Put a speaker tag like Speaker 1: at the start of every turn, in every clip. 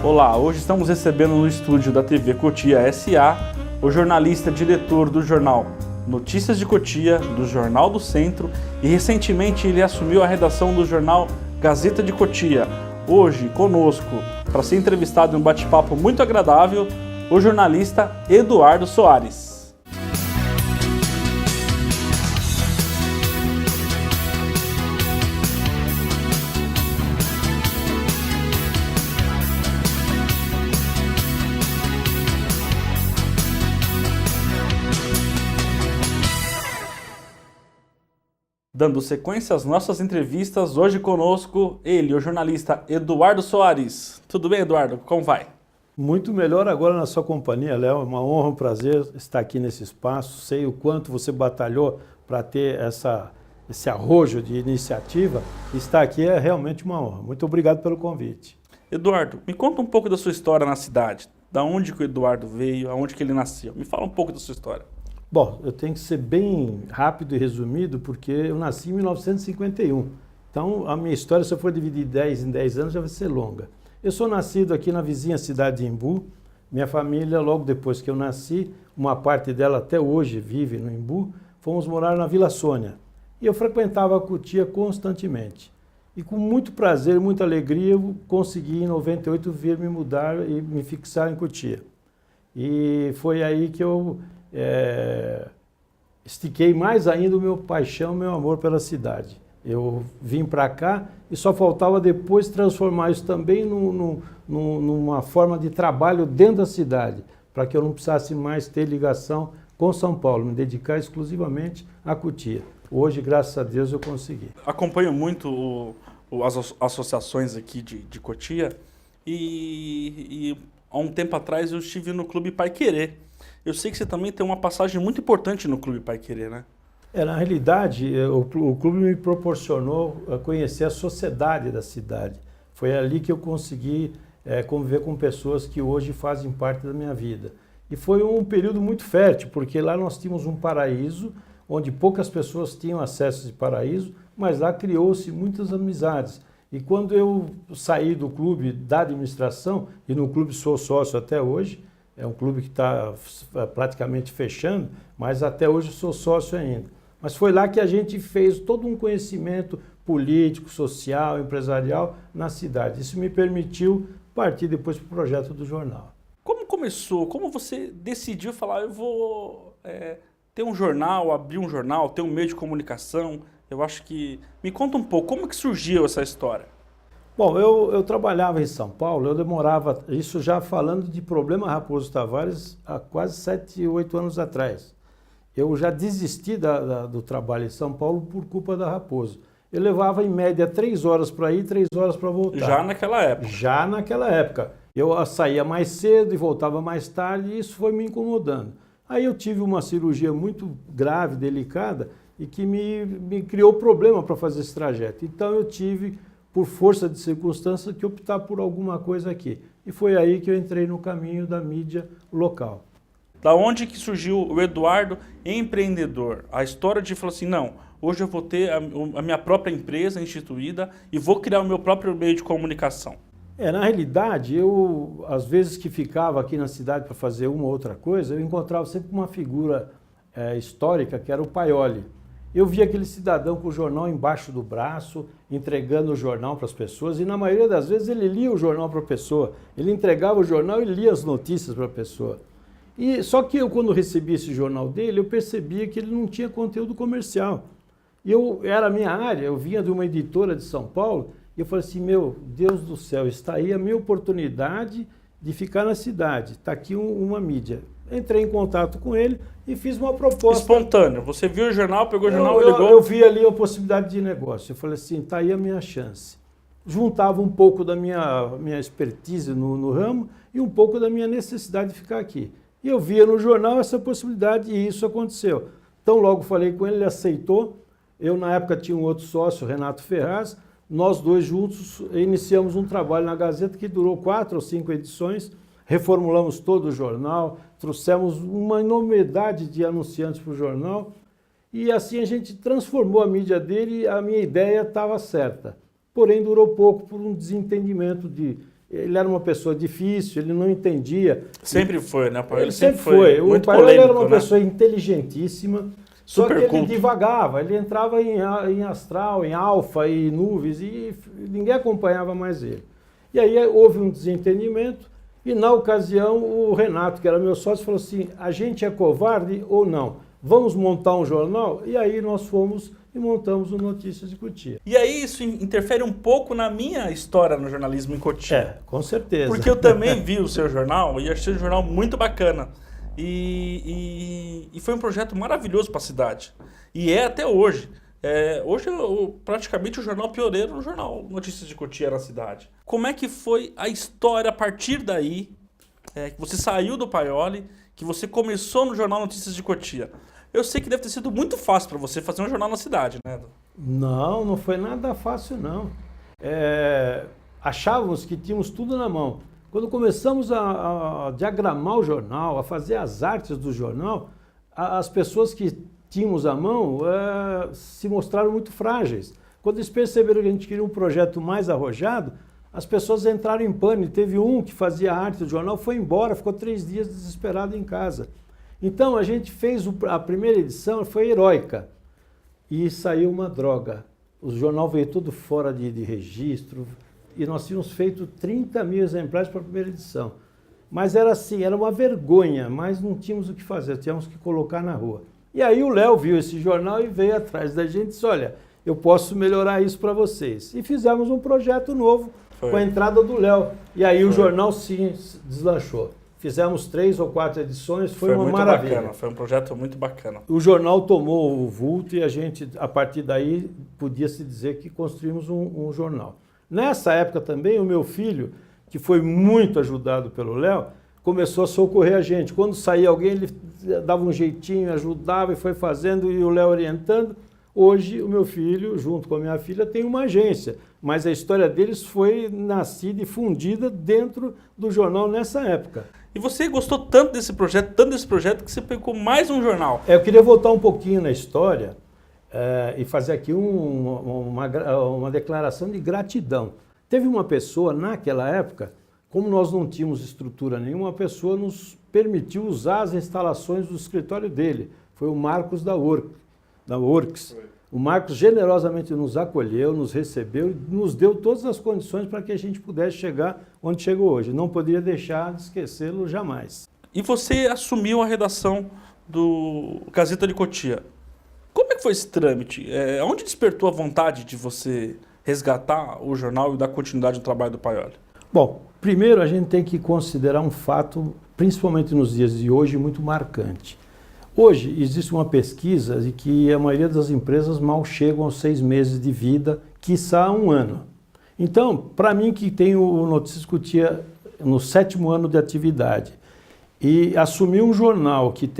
Speaker 1: Olá, hoje estamos recebendo no estúdio da TV Cotia S.A. o jornalista diretor do jornal Notícias de Cotia, do Jornal do Centro, e recentemente ele assumiu a redação do jornal Gazeta de Cotia. Hoje, conosco, para ser entrevistado em um bate-papo muito agradável, o jornalista Eduardo Soares. Dando sequência às nossas entrevistas, hoje conosco ele, o jornalista Eduardo Soares. Tudo bem, Eduardo? Como vai?
Speaker 2: Muito melhor agora na sua companhia, Léo. É uma honra, um prazer estar aqui nesse espaço. Sei o quanto você batalhou para ter esse arrojo de iniciativa. Estar aqui é realmente uma honra. Muito obrigado pelo convite.
Speaker 1: Eduardo, me conta um pouco da sua história na cidade. Da onde que o Eduardo veio, aonde que ele nasceu. Me fala um pouco da sua história.
Speaker 2: Bom, eu tenho que ser bem rápido e resumido, porque eu nasci em 1951. Então, a minha história, se eu for dividir 10 em 10 anos, já vai ser longa. Eu sou nascido aqui na vizinha cidade de Embu. Minha família, logo depois que eu nasci, uma parte dela até hoje vive no Embu, fomos morar na Vila Sônia. E eu frequentava a Cotia constantemente. E com muito prazer e muita alegria, eu consegui em 98 vir me mudar e me fixar em Cotia. E foi aí que eu estiquei mais ainda o meu paixão, meu amor pela cidade. Eu vim para cá e só faltava depois transformar isso também numa forma de trabalho dentro da cidade, para que eu não precisasse mais ter ligação com São Paulo, me dedicar exclusivamente à Cotia. Hoje, graças a Deus, eu consegui.
Speaker 1: Acompanho muito as associações aqui de Cotia e há um tempo atrás eu estive no Clube Paiquerê. Eu sei que você também tem uma passagem muito importante no Clube Paiquerê, né?
Speaker 2: Na realidade, o clube me proporcionou conhecer a sociedade da cidade. Foi ali que eu consegui conviver com pessoas que hoje fazem parte da minha vida. E foi um período muito fértil, porque lá nós tínhamos um paraíso, onde poucas pessoas tinham acesso a esse paraíso, mas lá criou-se muitas amizades. E quando eu saí do clube da administração, e no clube sou sócio até hoje, é um clube que está praticamente fechando, mas até hoje eu sou sócio ainda. Mas foi lá que a gente fez todo um conhecimento político, social, empresarial na cidade. Isso me permitiu partir depois para o projeto do jornal.
Speaker 1: Como começou? Como você decidiu falar, eu vou ter um jornal, abrir um jornal, ter um meio de comunicação? Eu acho que... Me conta um pouco, como que surgiu essa história?
Speaker 2: Bom, eu trabalhava em São Paulo, eu demorava, isso já falando de Problema Raposo Tavares, há quase 7, 8 anos atrás. Eu já desisti do trabalho em São Paulo por culpa da Raposo. Eu levava em média 3 horas para ir, 3 horas para voltar.
Speaker 1: Já naquela época?
Speaker 2: Já naquela época. Eu saía mais cedo e voltava mais tarde e isso foi me incomodando. Aí eu tive uma cirurgia muito grave, delicada, e que me criou problema para fazer esse trajeto. Então eu tive, por força de circunstância, que optar por alguma coisa aqui. E foi aí que eu entrei no caminho da mídia local.
Speaker 1: Da onde que surgiu o Eduardo empreendedor? A história de falar assim, não, hoje eu vou ter a minha própria empresa instituída e vou criar o meu próprio meio de comunicação.
Speaker 2: Na realidade, eu, às vezes que ficava aqui na cidade para fazer uma ou outra coisa, eu encontrava sempre uma figura histórica, que era o Paioli. Eu via aquele cidadão com o jornal embaixo do braço, entregando o jornal para as pessoas, e na maioria das vezes ele lia o jornal para a pessoa. Ele entregava o jornal e lia as notícias para a pessoa. Só que eu, quando recebi esse jornal dele, eu percebia que ele não tinha conteúdo comercial. Era a minha área, eu vinha de uma editora de São Paulo, e eu falei assim, meu Deus do céu, está aí a minha oportunidade de ficar na cidade, está aqui uma mídia. Entrei em contato com ele e fiz uma proposta.
Speaker 1: Espontâneo, você viu o jornal, pegou o jornal e ligou?
Speaker 2: Eu vi ali a possibilidade de negócio, eu falei assim, está aí a minha chance. Juntava um pouco da minha expertise no ramo e um pouco da minha necessidade de ficar aqui. E eu via no jornal essa possibilidade e isso aconteceu. Então logo falei com ele, ele aceitou. Eu na época tinha um outro sócio, Renato Ferraz. Nós dois juntos iniciamos um trabalho na Gazeta que durou 4 ou 5 edições. Reformulamos todo o jornal, trouxemos uma enormidade de anunciantes para o jornal. E assim a gente transformou a mídia dele e a minha ideia estava certa. Porém durou pouco por um desentendimento de Ele era uma pessoa difícil, ele não entendia.
Speaker 1: Sempre foi, né?
Speaker 2: Ele sempre foi. O
Speaker 1: muito
Speaker 2: Paioli era uma
Speaker 1: polêmico, né?
Speaker 2: pessoa inteligentíssima, só
Speaker 1: Super
Speaker 2: que ele
Speaker 1: culto.
Speaker 2: divagava, ele entrava em astral, em alfa e nuvens, e ninguém acompanhava mais ele. E aí houve um desentendimento, e na ocasião o Renato, que era meu sócio, falou assim, a gente é covarde ou não? Vamos montar um jornal? E aí nós fomos e montamos o Notícias de Cotia.
Speaker 1: E aí isso interfere um pouco na minha história no jornalismo em Cotia.
Speaker 2: Com certeza.
Speaker 1: Porque eu também vi o seu jornal e achei o jornal muito bacana. E foi um projeto maravilhoso para a cidade. E é até hoje. Hoje praticamente o jornal pioneiro no jornal Notícias de Cotia na cidade. Como é que foi a história a partir daí, que você saiu do Paioli, que você começou no jornal Notícias de Cotia? Eu sei que deve ter sido muito fácil para você fazer um jornal na cidade, né?
Speaker 2: Não, não foi nada fácil, não. Achávamos que tínhamos tudo na mão. Quando começamos a diagramar o jornal, a fazer as artes do jornal, as pessoas que tínhamos à mão se mostraram muito frágeis. Quando eles perceberam que a gente queria um projeto mais arrojado, as pessoas entraram em pânico. Teve um que fazia a arte do jornal, foi embora, ficou 3 dias desesperado em casa. Então a gente fez a primeira edição, foi heróica, e saiu uma droga. O jornal veio todo fora de registro, e nós tínhamos feito 30 mil exemplares para a primeira edição. Mas era assim, era uma vergonha, mas não tínhamos o que fazer, tínhamos que colocar na rua. E aí o Léo viu esse jornal e veio atrás da gente e disse, olha, eu posso melhorar isso para vocês. E fizemos um projeto novo com a entrada do Léo. E aí o jornal sim deslanchou. Fizemos 3 ou 4 edições, foi uma maravilha.
Speaker 1: Bacana, foi um projeto muito bacana.
Speaker 2: O jornal tomou o vulto e a gente, a partir daí, podia-se dizer que construímos um jornal. Nessa época também, o meu filho, que foi muito ajudado pelo Léo, começou a socorrer a gente. Quando saía alguém, ele dava um jeitinho, ajudava e foi fazendo, e o Léo orientando. Hoje, o meu filho, junto com a minha filha, tem uma agência, mas a história deles foi nascida e fundida dentro do jornal nessa época.
Speaker 1: E você gostou tanto desse projeto, que você pegou mais um jornal.
Speaker 2: Eu queria voltar um pouquinho na história e fazer aqui uma declaração de gratidão. Teve uma pessoa, naquela época, como nós não tínhamos estrutura nenhuma, a pessoa nos permitiu usar as instalações do escritório dele. Foi o Marcos da Works. O Marcos generosamente nos acolheu, nos recebeu e nos deu todas as condições para que a gente pudesse chegar onde chegou hoje. Não poderia deixar de esquecê-lo jamais.
Speaker 1: E você assumiu a redação do Gazeta de Cotia. Como é que foi esse trâmite? Onde despertou a vontade de você resgatar o jornal e dar continuidade ao trabalho do Paioli?
Speaker 2: Bom, primeiro a gente tem que considerar um fato, principalmente nos dias de hoje, muito marcante. Hoje existe uma pesquisa de que a maioria das empresas mal chegam aos 6 meses de vida, quiçá 1 ano. Então, para mim que tenho o Notícias Cotia no 7º ano de atividade e assumir um jornal que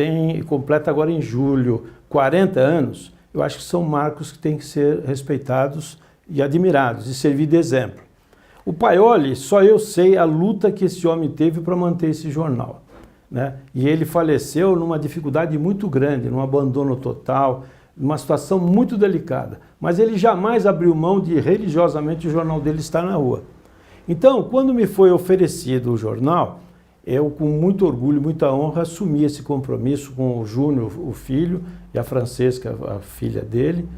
Speaker 2: completa agora em julho 40 anos, eu acho que são marcos que têm que ser respeitados e admirados e servir de exemplo. O Paioli, só eu sei a luta que esse homem teve para manter esse jornal. Né? E ele faleceu numa dificuldade muito grande, num abandono total, numa situação muito delicada. Mas ele jamais abriu mão de, religiosamente, o jornal dele estar na rua. Então, quando me foi oferecido o jornal, eu, com muito orgulho, muita honra, assumi esse compromisso com o Júnior, o filho, e a Francesca, a filha dele,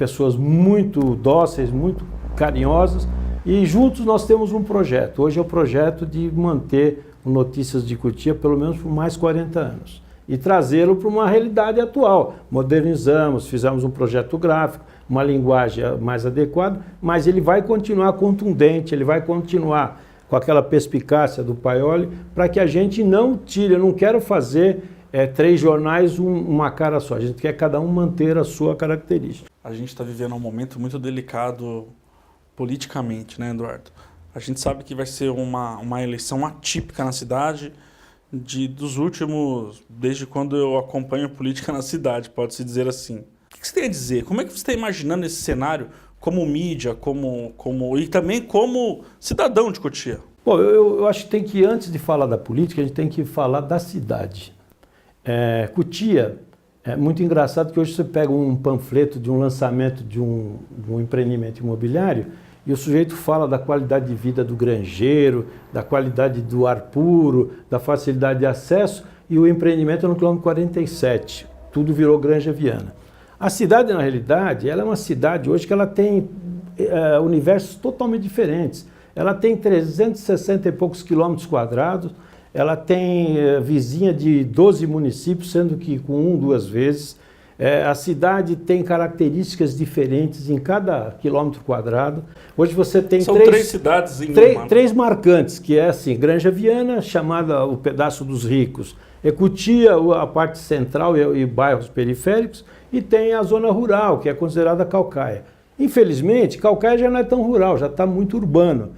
Speaker 2: pessoas muito dóceis, muito carinhosas, e juntos nós temos um projeto. Hoje é o projeto de manter o Notícias de Cotia pelo menos por mais 40 anos e trazê-lo para uma realidade atual. Modernizamos, fizemos um projeto gráfico, uma linguagem mais adequada, mas ele vai continuar contundente, ele vai continuar com aquela perspicácia do Paioli para que a gente não tire. Eu não quero fazer 3 jornais, uma cara só. A gente quer cada um manter a sua característica.
Speaker 1: A gente está vivendo um momento muito delicado politicamente, né, Eduardo? A gente sabe que vai ser uma eleição atípica na cidade dos últimos, desde quando eu acompanho política na cidade, pode-se dizer assim. O que você tem a dizer? Como é que você está imaginando esse cenário como mídia, e também como cidadão de Cotia?
Speaker 2: Bom, eu acho que tem que, antes de falar da política, a gente tem que falar da cidade. Cotia, é muito engraçado que hoje você pega um panfleto de um lançamento de um empreendimento imobiliário e o sujeito fala da qualidade de vida do granjeiro, da qualidade do ar puro, da facilidade de acesso, e o empreendimento é no quilômetro 47. Tudo virou Granja Viana. A cidade, na realidade, ela é uma cidade hoje que ela tem universos totalmente diferentes. Ela tem 360 e poucos quilômetros quadrados, ela tem vizinha de 12 municípios, sendo que com 2 vezes. A cidade tem características diferentes em cada quilômetro quadrado. Hoje você tem
Speaker 1: São três cidades em uma.
Speaker 2: Três marcantes, que é assim, Granja Viana, chamada o Pedaço dos Ricos, Cotia, a parte central e bairros periféricos, e tem a zona rural, que é considerada Caucaia. Infelizmente, Caucaia já não é tão rural, já está muito urbano.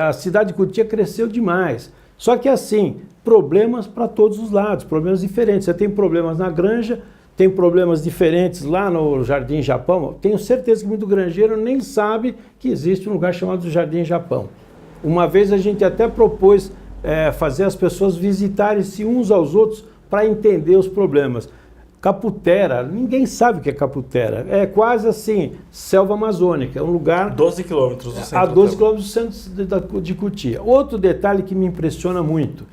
Speaker 2: A cidade de Cotia cresceu demais. Só que assim, problemas para todos os lados, problemas diferentes. Você tem problemas na Granja, tem problemas diferentes lá no Jardim Japão. Tenho certeza que muito granjeiro nem sabe que existe um lugar chamado Jardim Japão. Uma vez a gente até propôs fazer as pessoas visitarem-se uns aos outros para entender os problemas. Caputera, ninguém sabe o que é Caputera. É quase assim, selva amazônica, é um lugar...
Speaker 1: 12 quilômetros do centro.
Speaker 2: A 12 quilômetros do centro de Cotia. Outro detalhe que me impressiona muito,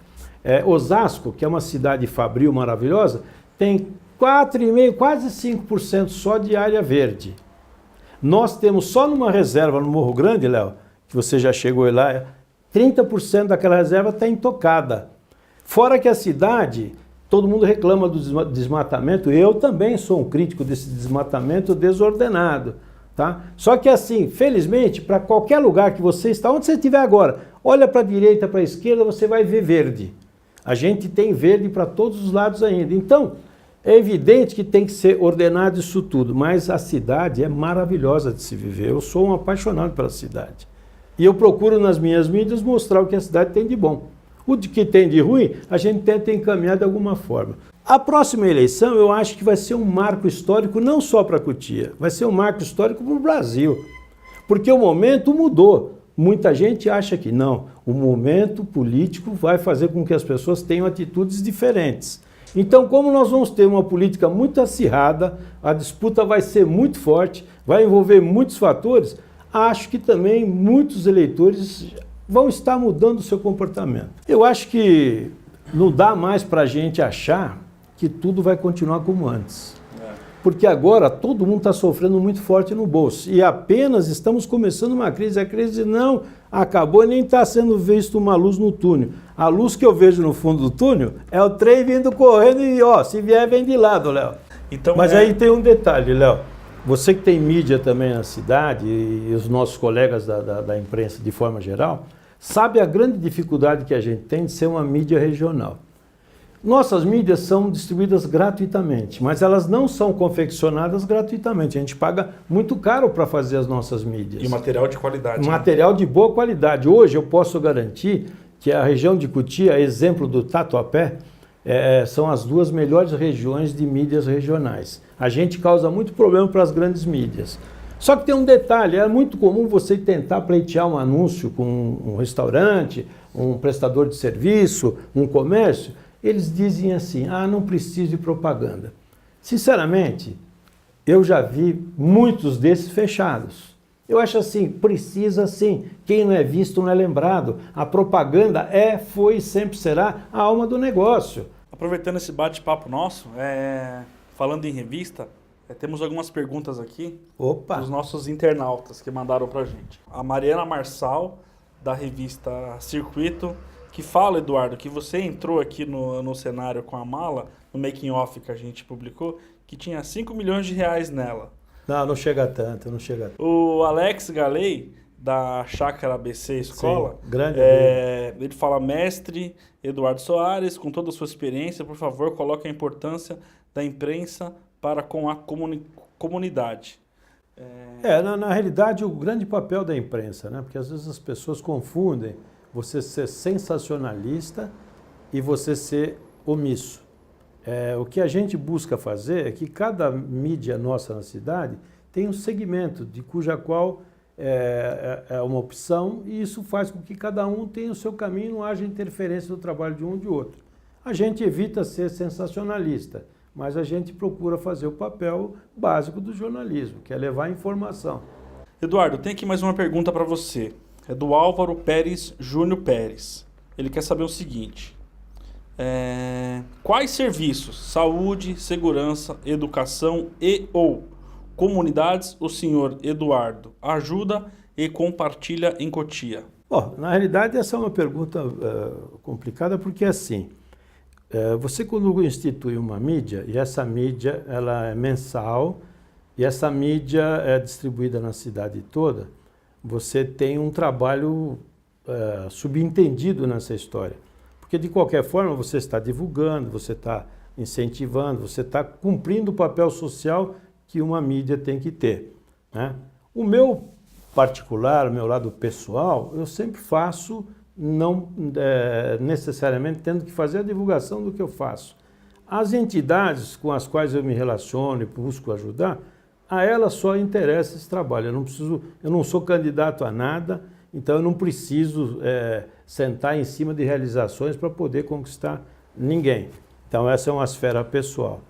Speaker 2: Osasco, que é uma cidade fabril maravilhosa, tem 4,5%, quase 5% só de área verde. Nós temos só numa reserva no Morro Grande, Léo, que você já chegou lá, 30% daquela reserva está intocada. Fora que a cidade, todo mundo reclama do desmatamento, eu também sou um crítico desse desmatamento desordenado. Tá? Só que assim, felizmente, para qualquer lugar que você está, onde você estiver agora, olha para a direita, para a esquerda, você vai ver verde. A gente tem verde para todos os lados ainda. Então, é evidente que tem que ser ordenado isso tudo, mas a cidade é maravilhosa de se viver. Eu sou um apaixonado pela cidade. E eu procuro nas minhas mídias mostrar o que a cidade tem de bom. O que tem de ruim, a gente tenta encaminhar de alguma forma. A próxima eleição, eu acho que vai ser um marco histórico não só para Cotia, vai ser um marco histórico para o Brasil. Porque o momento mudou. Muita gente acha que não. O momento político vai fazer com que as pessoas tenham atitudes diferentes. Então, como nós vamos ter uma política muito acirrada, a disputa vai ser muito forte, vai envolver muitos fatores, acho que também muitos eleitores vão estar mudando o seu comportamento. Eu acho que não dá mais para a gente achar que tudo vai continuar como antes. Porque agora todo mundo está sofrendo muito forte no bolso. E apenas estamos começando uma crise. A crise não acabou e nem está sendo visto uma luz no túnel. A luz que eu vejo no fundo do túnel é o trem vindo correndo e, ó, se vier, vem de lado, Léo. Então, mas aí tem um detalhe, Léo. Você que tem mídia também na cidade e os nossos colegas da imprensa de forma geral, sabe a grande dificuldade que a gente tem de ser uma mídia regional. Nossas mídias são distribuídas gratuitamente, mas elas não são confeccionadas gratuitamente. A gente paga muito caro para fazer as nossas mídias.
Speaker 1: E material de qualidade.
Speaker 2: Material de boa qualidade. Hoje eu posso garantir que a região de Cotia, exemplo do Tatuapé, são as 2 melhores regiões de mídias regionais. A gente causa muito problema para as grandes mídias. Só que tem um detalhe, é muito comum você tentar pleitear um anúncio com um restaurante, um prestador de serviço, um comércio. Eles dizem assim, não preciso de propaganda. Sinceramente, eu já vi muitos desses fechados. Eu acho assim, precisa sim. Quem não é visto não é lembrado. A propaganda foi e sempre será a alma do negócio.
Speaker 1: Aproveitando esse bate-papo nosso, falando em revista, temos algumas perguntas aqui dos nossos internautas que mandaram pra gente. A Mariana Marçal, da revista Circuito, que fala, Eduardo, que você entrou aqui no cenário com a mala, no making off que a gente publicou, que tinha 5 milhões de reais nela.
Speaker 2: Não chega tanto, não chega tanto.
Speaker 1: O Alex Galei, da Chácara ABC Escola,
Speaker 2: sim, grande
Speaker 1: ele fala, mestre Eduardo Soares, com toda a sua experiência, por favor, coloque a importância da imprensa para com a comunidade.
Speaker 2: Na realidade, o grande papel da imprensa, né? Porque às vezes as pessoas confundem você ser sensacionalista e você ser omisso. O que a gente busca fazer é que cada mídia nossa na cidade tem um segmento de cuja qual é uma opção, e isso faz com que cada um tenha o seu caminho, não haja interferência no trabalho de um ou de outro. A gente evita ser sensacionalista, mas a gente procura fazer o papel básico do jornalismo, que é levar informação.
Speaker 1: Eduardo, tem aqui mais uma pergunta para você. É do Álvaro Pérez Júnior Pérez. Ele quer saber o seguinte. Quais serviços, saúde, segurança, educação e ou comunidades o senhor Eduardo ajuda e compartilha em Cotia?
Speaker 2: Bom, na realidade essa é uma pergunta complicada porque assim, você quando institui uma mídia, e essa mídia ela é mensal, e essa mídia é distribuída na cidade toda, você tem um trabalho subentendido nessa história. Porque de qualquer forma você está divulgando, você está incentivando, você está cumprindo o papel social que uma mídia tem que ter, né? O meu particular, o meu lado pessoal, eu sempre faço, não necessariamente tendo que fazer a divulgação do que eu faço. As entidades com as quais eu me relaciono e busco ajudar, a elas só interessa esse trabalho. Eu não sou candidato a nada, então eu não preciso sentar em cima de realizações para poder conquistar ninguém. Então essa é uma esfera pessoal.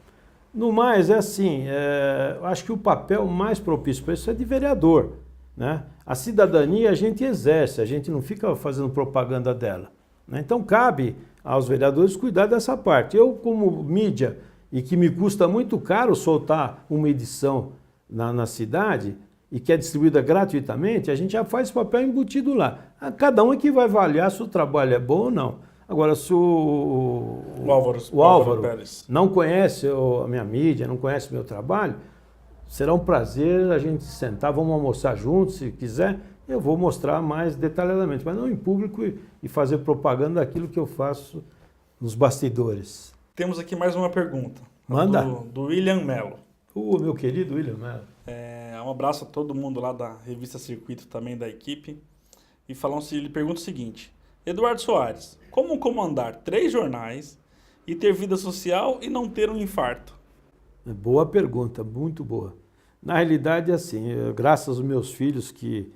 Speaker 2: No mais, eu acho que o papel mais propício para isso é de vereador, né? A cidadania a gente exerce, a gente não fica fazendo propaganda dela, né? Então cabe aos vereadores cuidar dessa parte. Eu, como mídia, e que me custa muito caro soltar uma edição na cidade, e que é distribuída gratuitamente, a gente já faz esse papel embutido lá. Cada um é que vai avaliar se o trabalho é bom ou não. Agora, se o Álvaro
Speaker 1: Pérez
Speaker 2: não conhece a minha mídia, não conhece o meu trabalho, será um prazer a gente sentar, vamos almoçar juntos, se quiser, eu vou mostrar mais detalhadamente, mas não em público e fazer propaganda daquilo que eu faço nos bastidores.
Speaker 1: Temos aqui mais uma pergunta.
Speaker 2: Manda.
Speaker 1: Do William Mello.
Speaker 2: Meu querido William Mello.
Speaker 1: Um abraço a todo mundo lá da revista Circuito, também da equipe. E ele pergunta o seguinte: Eduardo Soares, como comandar 3 jornais e ter vida social e não ter um infarto?
Speaker 2: Boa pergunta, muito boa. Na realidade, graças aos meus filhos que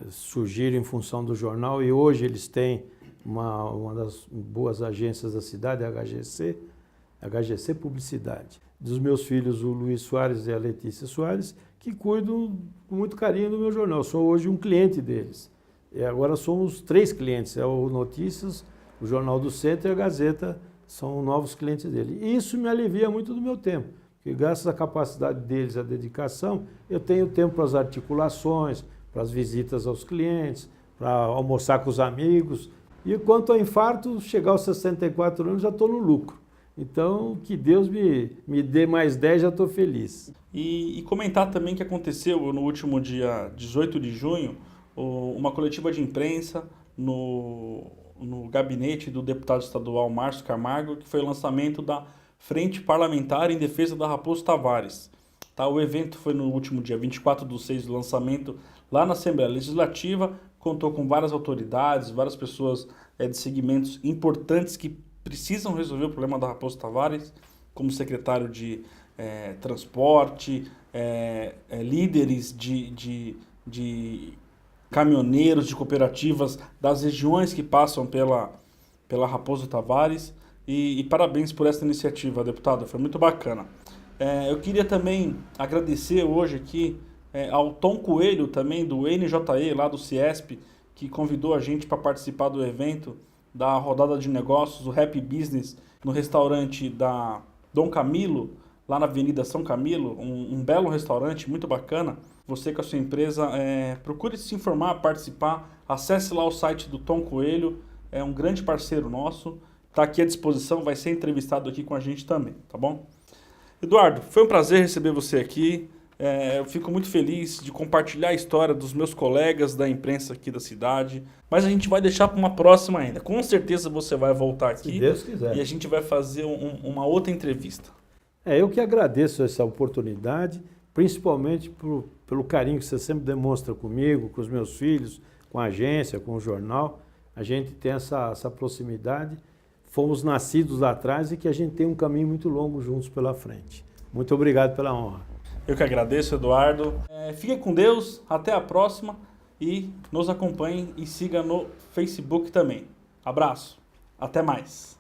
Speaker 2: surgiram em função do jornal e hoje eles têm uma das boas agências da cidade, a HGC Publicidade. Dos meus filhos, o Luiz Soares e a Letícia Soares, que cuidam com muito carinho do meu jornal. Eu sou hoje um cliente deles. E agora somos 3 clientes, é o Notícias, o Jornal do Centro e a Gazeta, são novos clientes dele. E isso me alivia muito do meu tempo, porque graças à capacidade deles, à dedicação, eu tenho tempo para as articulações, para as visitas aos clientes, para almoçar com os amigos. E quanto ao infarto, chegar aos 64 anos já estou no lucro. Então, que Deus me dê mais 10, já estou feliz.
Speaker 1: E comentar também que aconteceu no último dia 18 de junho, uma coletiva de imprensa no gabinete do deputado estadual Márcio Camargo, que foi o lançamento da Frente Parlamentar em Defesa da Raposo Tavares. Tá? O evento foi no último dia 24/6, o lançamento lá na Assembleia Legislativa, contou com várias autoridades, várias pessoas de segmentos importantes que precisam resolver o problema da Raposo Tavares, como secretário de transporte, líderes de caminhoneiros, de cooperativas das regiões que passam pela Raposo Tavares. E parabéns por essa iniciativa, deputada, foi muito bacana. Eu queria também agradecer hoje aqui ao Tom Coelho, também do NJE, lá do Ciesp, que convidou a gente para participar do evento da rodada de negócios, o Happy Business, no restaurante da Dom Camilo, lá na Avenida São Camilo, um belo restaurante, muito bacana. Você com a sua empresa, procure se informar, participar, acesse lá o site do Tom Coelho, é um grande parceiro nosso, está aqui à disposição, vai ser entrevistado aqui com a gente também, tá bom? Eduardo, foi um prazer receber você aqui, eu fico muito feliz de compartilhar a história dos meus colegas da imprensa aqui da cidade, mas a gente vai deixar para uma próxima ainda. Com certeza você vai voltar aqui,
Speaker 2: se Deus quiser,
Speaker 1: e a gente vai fazer uma outra entrevista.
Speaker 2: Eu que agradeço essa oportunidade, principalmente pelo carinho que você sempre demonstra comigo, com os meus filhos, com a agência, com o jornal. A gente tem essa proximidade, fomos nascidos lá atrás e que a gente tem um caminho muito longo juntos pela frente. Muito obrigado pela honra.
Speaker 1: Eu que agradeço, Eduardo. Fiquem com Deus, até a próxima e nos acompanhem e siga no Facebook também. Abraço, até mais.